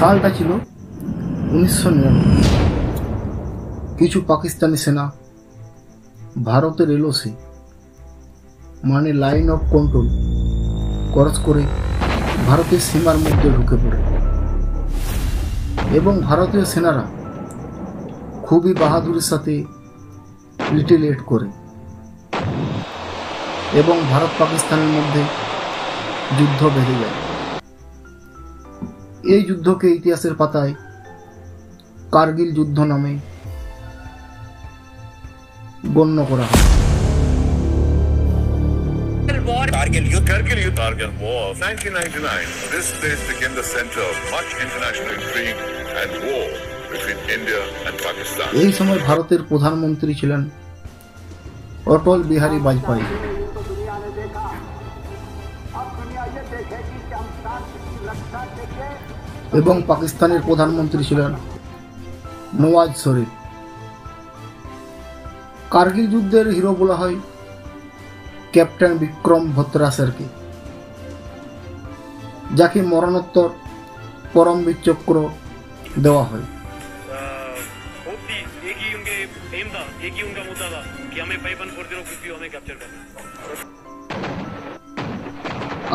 সালটা ছিল 1999। কিছু পাকিস্তানি সেনা ভারতের এলওসি মানে লাইন অফ কন্ট্রোল ক্রস করে ভারতের সীমার মধ্যে ঢুকে পড়ে এবং ভারতীয় সেনারা খুবই বাহাদুরের সাথে রিটেলিয়েট করে এবং ভারত পাকিস্তানের মধ্যে যুদ্ধ বেঁধে যায়। এই যুদ্ধকে ইতিহাসের পাতায় কার্গিল যুদ্ধ নামে গণ্য করা হয়। Kargil War of 1999. This place became the center of much international intrigue and war between India and Pakistan. এই সময় ভারতের প্রধানমন্ত্রী ছিলেন অটল বিহারী বাজপেয়ী এবং পাকিস্তানের প্রধানমন্ত্রী ছিলেন নওয়াজ শরীফ। কার্গিল যুদ্ধের হিরো বলা হয় ক্যাপ্টেন বিক্রম ভত্রা স্যারকে, যাকে মরণোত্তর পরমবীর চক্র দেওয়া হয়।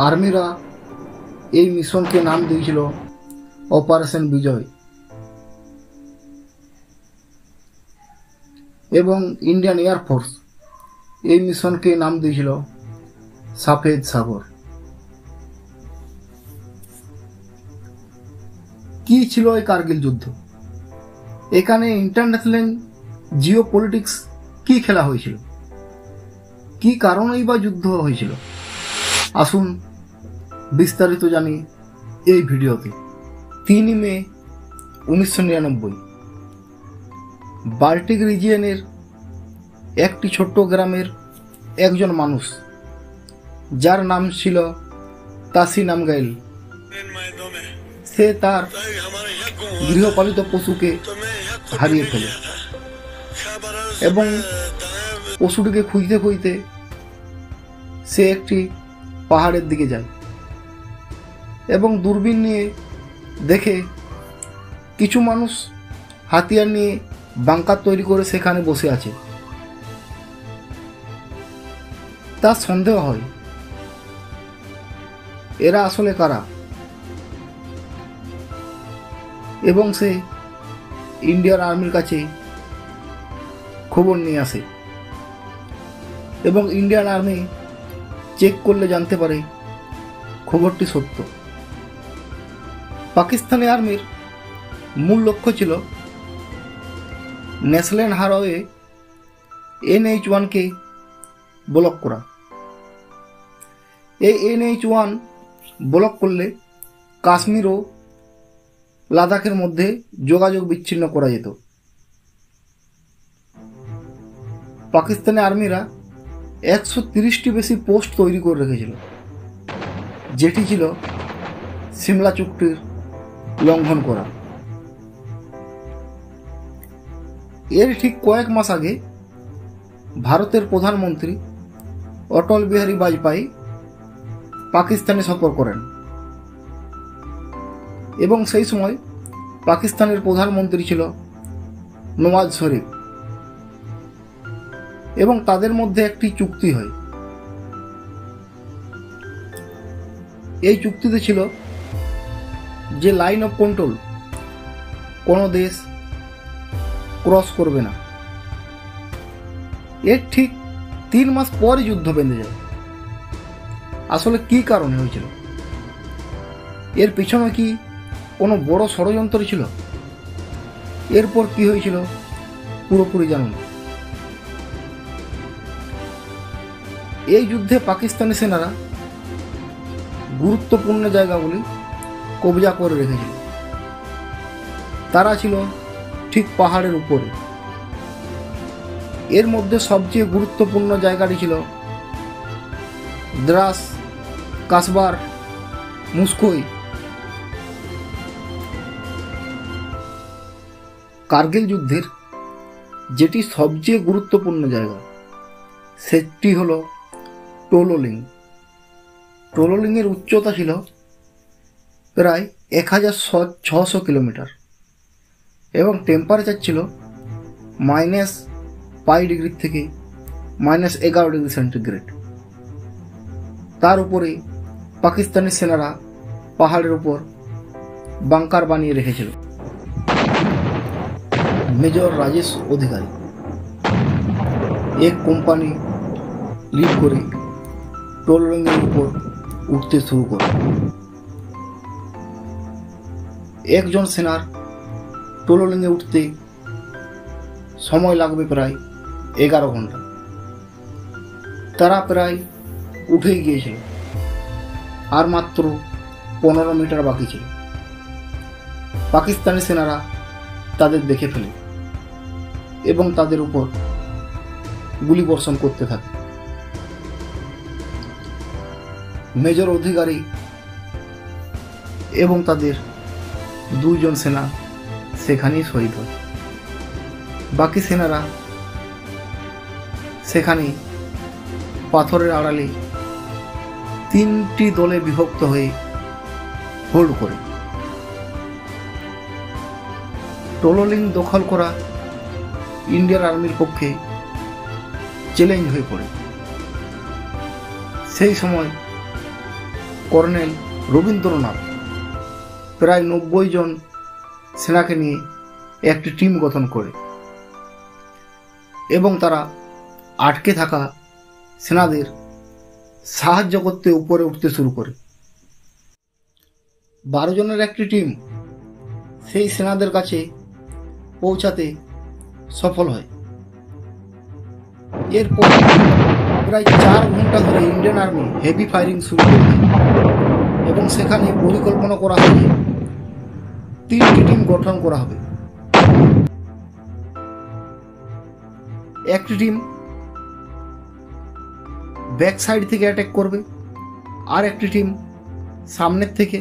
আর্মিরা এই মিশনকে নাম দিয়েছিল অপারেশন বিজয় এবং ইন্ডিয়ান এয়ারফোর্স এই মিশনকে নাম দিয়েছিল সাফেদ সাগর। কি ছিল এই কার্গিল যুদ্ধ? এখানে ইন্টারন্যাশনাল জিও পলিটিক্স কি খেলা হয়েছিল, কি কারণেই বা যুদ্ধ হয়েছিল? আসুন বিস্তারিত জানি এই ভিডিওতে। 3 মে 1999 বাল্টিক রিজিয়নের একটি ছোট্ট গ্রামের একজন মানুষ, যার নাম ছিল তাসি নামগাইল, সে তার গৃহপালিত পশুকে হারিয়ে ফেলে এবং পশুটিকে খুঁজতে খুঁজতে সে একটি পাহাড়ের দিকে যায় এবং দূরবীন নিয়ে দেখে কিছু মানুষ হাতিয়ার নিয়ে বাংকার তৈরি করে সেখানে বসে আছে। তার সন্দেহ হয় এরা আসলে কারা এবং সে ইন্ডিয়ার আর্মির কাছে খবর নিয়ে আসে এবং ইন্ডিয়ান আর্মি চেক করলে জানতে পারে খবরটি সত্য। পাকিস্তানি আর্মির মূল লক্ষ্য ছিল ন্যাশনাল হাইওয়ে NH-1কে ব্লক করা। এই NH-1 ব্লক করলে কাশ্মীর ও লাদাখের মধ্যে যোগাযোগ বিচ্ছিন্ন করা যেত। পাকিস্তানি আর্মিরা 130টি বেশি পোস্ট তৈরি করে রেখেছিল, যেটি ছিল সিমলা চুক্তির লঙ্ঘন করা। এর ঠিক কয়েক মাস আগে ভারতের প্রধানমন্ত্রী অটল বিহারী বাজপেয়ী পাকিস্তানে সফর করেন এবং সেই সময় পাকিস্তানের প্রধানমন্ত্রী ছিল নওয়াজ শরীফ এবং তাদের মধ্যে একটি চুক্তি হয়। এই চুক্তিতে ছিল যে লাইন অফ কন্ট্রোল কোনো দেশ ক্রস করবে না। এর ঠিক 3 মাস পরই যুদ্ধ বেঁধে যায়। আসলে কি কারণে হয়েছিল? এর পিছনে কি কোনো বড় ষড়যন্ত্র ছিল? এরপর কি হয়েছিল পুরোপুরি জানুন। এই যুদ্ধে পাকিস্তানি সেনারা গুরুত্বপূর্ণ জায়গাগুলি কবজা করে রেখেছিল। তারা ছিল ঠিক পাহাড়ের উপরে। এর মধ্যে সবচেয়ে গুরুত্বপূর্ণ জায়গাটি ছিল দ্রাস, কাসবার, মুস্কোই। কার্গিল যুদ্ধের যেটি সবচেয়ে গুরুত্বপূর্ণ জায়গা সেটি হল টোলোলিং। টোলোলিংয়ের উচ্চতা ছিল প্রায় 1600 কিলোমিটার এবং টেম্পারেচার ছিল -5 থেকে -11 °C। তার উপরে পাকিস্তানি সেনারা পাহাড়ের উপর বাংকার বানিয়ে রেখেছিল। মেজর রাজেশ অধিকারী এক কোম্পানি লিড করে টোলরেঞ্জের উপর উঠতে শুরু করে। একজন সেনার টোলরেঞ্জে উঠতে সময় লাগবে প্রায় 11 ঘন্টা। তারা প্রায় উঠেই গিয়েছিল, আর মাত্র 15 মিটার বাকি ছিল। পাকিস্তানি সেনারা তাদের দেখে ফেলে এবং তাদের উপর গুলি বর্ষণ করতে থাকে। মেজর অধিকারী এবং তাদের 2 জন সেনা সেখানেই শহীদ হয়। বাকি সেনারা সেখানে পাথরের আড়ালে 3টি দলে বিভক্ত হয়ে হোল্ড করে। টোলোলিং দখল করা ইন্ডিয়ান আর্মির পক্ষে চ্যালেঞ্জ হয়ে পড়ে। সেই সময় কর্নেল রবীন্দ্রনাথ প্রায় 90 জন সেনাকে নিয়ে একটি টিম গঠন করে এবং তারা আটকে থাকা সেনাদের সাহায্য করতে উপরে উঠতে শুরু করে। 12 জনের একটি টিম সেই সেনাদের কাছে পৌঁছাতে সফল হয়। এরপর প্রায় 4 ঘন্টা ধরে ইন্ডিয়ান আর্মি হেভি ফায়ারিং শুরু করে এবং সেখানে পরিকল্পনা করা হয় 3টি টিম গঠন করা হবে। একটি টিম ব্যাক সাইড থেকে অ্যাটাক করবে, আর একটি টিম সামনের থেকে,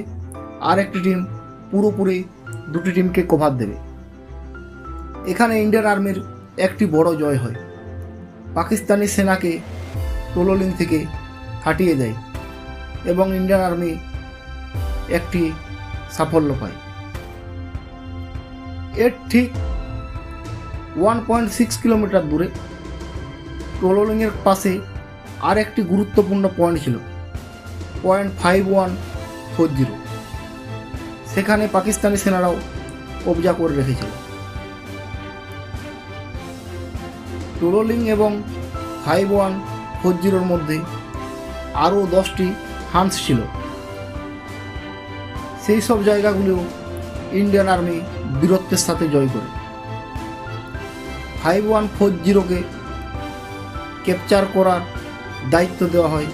আর একটি টিম পুরোপুরি 2টি টিমকে কভার দেবে। এখানে ইন্ডিয়ান আর্মির একটি বড় জয় হয়। পাকিস্তানি সেনাকে টোলোলিং থেকে হাঁটিয়ে দেয় এবং ইন্ডিয়ান আর্মি একটি সাফল্য পায়। এর ঠিক 1.6 কিলোমিটার দূরে টোলোলিংয়ের পাশে আর একটি গুরুত্বপূর্ণ পয়েন্ট ছিল, পয়েন্ট 5140। সেখানে পাকিস্তানি সেনারাও কবজা করে রেখেছিল। টোলোলিং এবং 5140-র মধ্যে আরও 10টি হান্স ছিল। সেই সব জায়গাগুলিও ইন্ডিয়ান আর্মি বীরত্বের সাথে জয় করে। 5140-কে ক্যাপচার করার দায়িত্ব দেওয়া হয়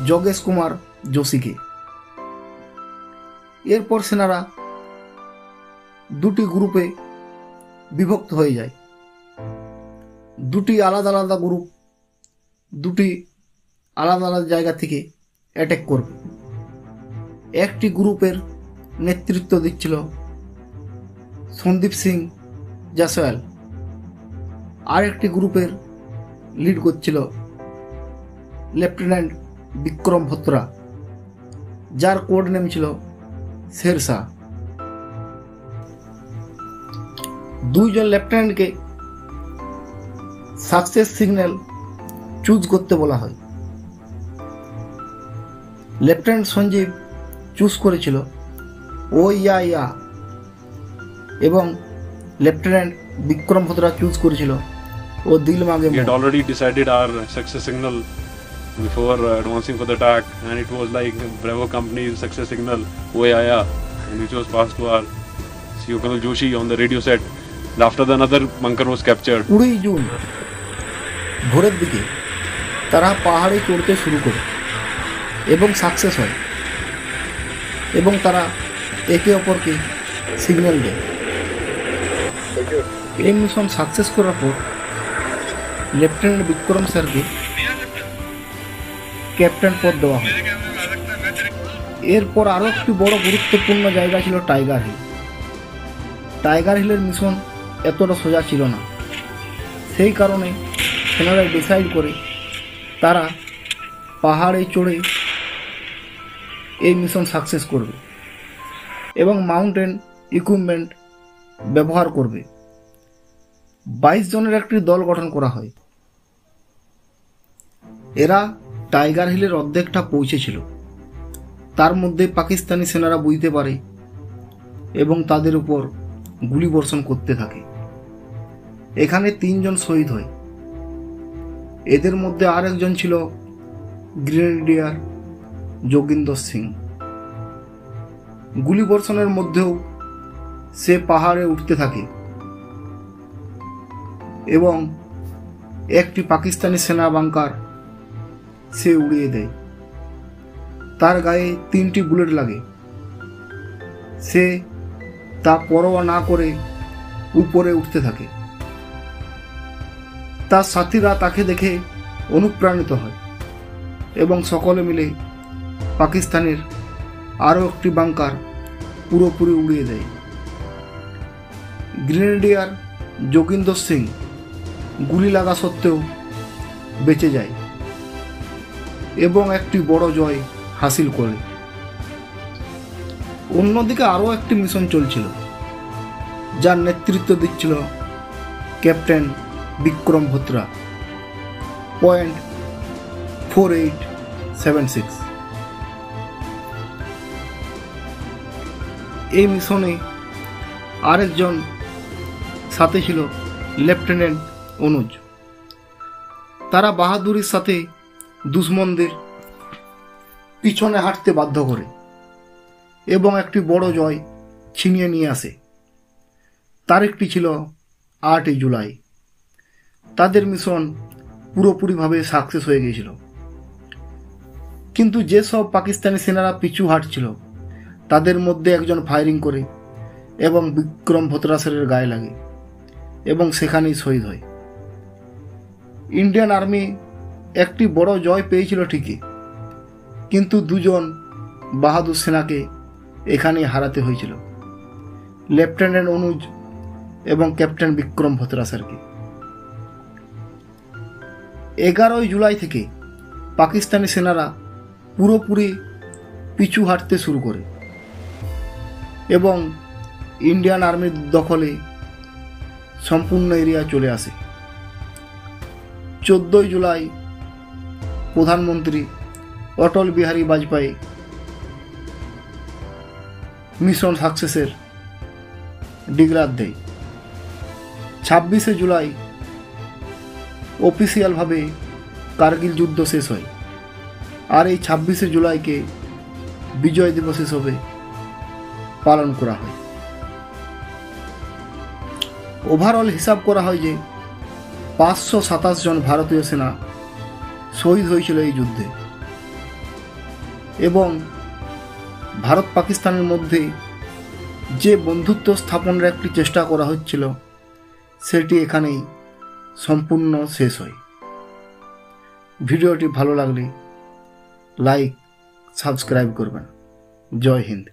যোগেশ কুমার যোশীকে। এরপর সেনারা 2টি গ্রুপে বিভক্ত হয়ে যায়। 2টি আলাদা আলাদা গ্রুপ 2টি আলাদা আলাদা জায়গা থেকে অ্যাটাক করবে। একটি গ্রুপের নেতৃত্ব দিচ্ছিল সন্দীপ সিং জাসওয়াল, আর একটি গ্রুপের লিড করছিল লেফটেন্যান্ট বিক্রম ভত্রা, যার কোড নেম ছিল শেরশাহ। 2 জন লেফটেন্যান্টকে সাকসেস সিগন্যাল চুজ করতে বলা হয়। লেফটেন্যান্ট সঞ্জীব চুজ করেছিল ও ইয়া এবং লেফটেন্যান্ট বিক্রম ভত্রা চুজ করেছিল ও দিল মাগে। We had already decided our success signal before advancing for the attack, and it was like Bravo Company's success signal OAIA, and which was passed to our CEO Colonel Joshi on the radio set. And after the another bunker was captured. 20 June ভোরের দিকে তারা পাহাড়ে চড়তে শুরু করে এবং success হয় এবং তারা একে অপরকে সিগন্যাল দেয়। এই মিশন সাকসেস করার পর লেফটেন্যান্ট বিক্রম স্যারকে ক্যাপ্টেন পদ দেওয়া হয়। এরপর আরও একটি বড় গুরুত্বপূর্ণ জায়গা ছিল টাইগার হিল। টাইগার হিলের মিশন এতটা সোজা ছিল না, সেই কারণে সেনারা ডিসাইড করে তারা পাহাড়ে চড়ে এই মিশন সাকসেস করবে এবং মাউন্টেন ইকুইপমেন্ট ব্যবহার করবে। 22 জনের একটি দল গঠন করা হয়। এরা টাইগার হিলের অর্ধেকটা পৌঁছেছিল। তার মধ্যে পাকিস্তানি সেনারা বুঝতে পারে এবং তাদের উপর গুলি বর্ষণ করতে থাকে। এখানে 3 জন শহীদ হয়। এদের মধ্যে আর একজন ছিল গ্রেনেডিয়ার যোগিন্দর সিং। গুলি বর্ষণের মধ্যেও সে পাহাড়ে উঠতে থাকে এবং একটি পাকিস্তানি সেনা বাংকার সে উড়িয়ে দেয়। তার গায়ে 3টি বুলেট লাগে। সে তা পরোয়া না করে উপরে উঠতে থাকে। তার সাথীরা তাকে দেখে অনুপ্রাণিত হয় এবং সকলে মিলে পাকিস্তানের আরও একটি বাংকার পুরোপুরি উড়িয়ে দেয়। গ্রেনেডিয়ার যোগিন্দর সিং গুলি লাগা সত্ত্বেও বেঁচে যায় এবং একটি বড় জয় হাসিল করে। অন্যদিকে আরও একটি মিশন চলছিল, যার নেতৃত্ব দিচ্ছিল ক্যাপ্টেন বিক্রম ভোত্রা। পয়েন্ট 4876। এই মিশনে আরেকজন সাথে ছিল লেফটেন্যান্ট অনুজ। তারা বাহাদুরির সাথে দুশ্মনদের পিছনে হাঁটতে বাধ্য করে এবং একটি বড় জয় ছিনিয়ে নিয়ে আসে। তারিখটি ছিল 8 জুলাই। তাদের মিশন পুরোপুরিভাবে সাকসেস হয়ে গিয়েছিল। কিন্তু যেসব পাকিস্তানি সেনারা পিছু হাঁটছিল তাদের মধ্যে একজন ফায়ারিং করে এবং বিক্রম ভোত্রা স্যারের গায়ে লাগে এবং সেখানেই শহীদ হয়। ইন্ডিয়ান আর্মি একটি বড় জয় পেয়েছিল ঠিকই, কিন্তু 2 জন বাহাদুর সেনাকে এখানেই হারাতে হয়েছিল, লেফটেন্যান্ট অনুজ এবং ক্যাপ্টেন বিক্রম ভোত্রা স্যারকে। 11 জুলাই থেকে পাকিস্তানি সেনারা পুরোপুরি পিছু হাঁটতে শুরু করে এবং ইন্ডিয়ান আর্মির দখলে সম্পূর্ণ এরিয়া চলে আসে। 14 জুলাই প্রধানমন্ত্রী অটল বিহারী বাজপেয়ী মিশন সাকসেসের ডিক্লার দেয়। 26 জুলাই অফিসিয়ালভাবে কার্গিল যুদ্ধ শেষ হয়, আর এই 26 জুলাইকে বিজয় দিবস হিসেবে পালন করা হয়। ওভারঅল হিসাব করা হয় যে 527 জন ভারতীয় সেনা শহীদ হয়েছিল এই যুদ্ধে এবং ভারত পাকিস্তানের মধ্যে যে বন্ধুত্ব স্থাপনের একটি চেষ্টা করা হচ্ছিল সেটি এখানেই সম্পূর্ণ শেষ হয়। ভিডিওটি ভালো লাগলে লাইক সাবস্ক্রাইব করবেন। জয় হিন্দ।